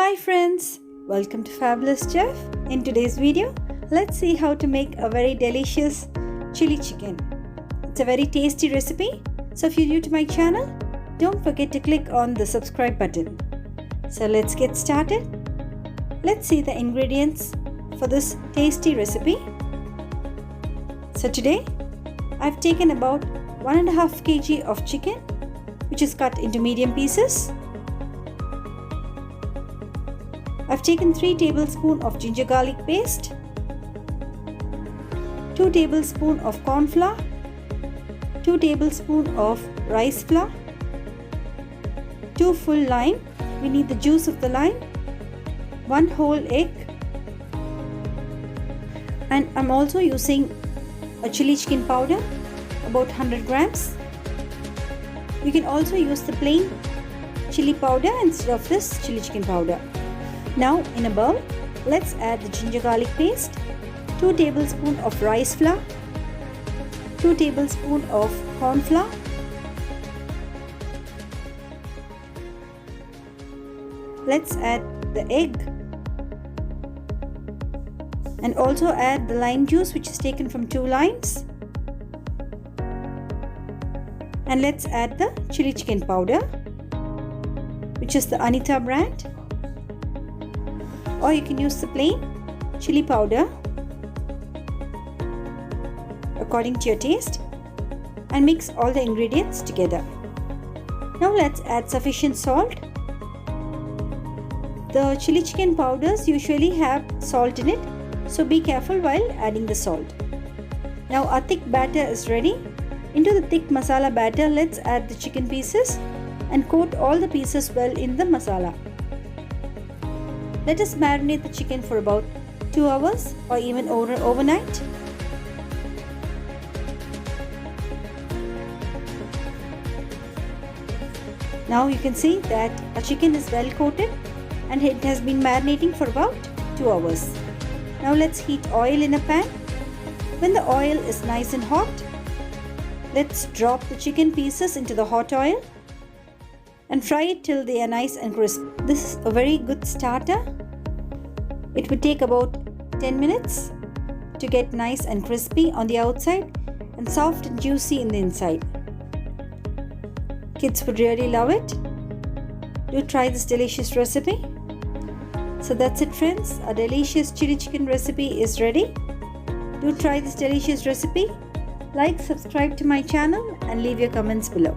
Hi friends, welcome to Fabulous Chef. In today's video, let's see how to make a very delicious chili chicken. It's a very tasty recipe, so if you're new to my channel, don't forget to click on the subscribe button. So let's get started. Let's see the ingredients for this tasty recipe. So today, I've taken about 1.5 kg of chicken, which is cut into medium pieces. I've taken 3 tablespoons of ginger garlic paste, 2 tablespoons of corn flour, 2 tablespoons of rice flour, 2 full lime, we need the juice of the lime, 1 whole egg, and I'm also using a chili chicken powder, about 100 grams. You can also use the plain chili powder instead of this chili chicken powder. Now in a bowl, let's add the ginger garlic paste, 2 tablespoons of rice flour, 2 tablespoons of corn flour, let's add the egg, and also add the lime juice, which is taken from 2 limes, and let's add the chili chicken powder, which is the Anita brand, or you can use the plain chili powder according to your taste, and mix all the ingredients together. Now let's add sufficient salt. The chili chicken powders usually have salt in it, so be careful while adding the salt. Now our thick batter is ready. Into the thick masala batter, let's add the chicken pieces and coat all the pieces well in the masala. Let us marinate the chicken for about 2 hours or even overnight. Now you can see that our chicken is well coated and it has been marinating for about 2 hours. Now let's heat oil in a pan. When the oil is nice and hot, let's drop the chicken pieces into the hot oil and fry it till they are nice and crisp. This is a very good starter. It would take about 10 minutes to get nice and crispy on the outside and soft and juicy in the inside. Kids would really love it. Do try this delicious recipe. So that's it friends, our delicious chili chicken recipe is ready. Do try this delicious recipe. Like, subscribe to my channel and leave your comments below.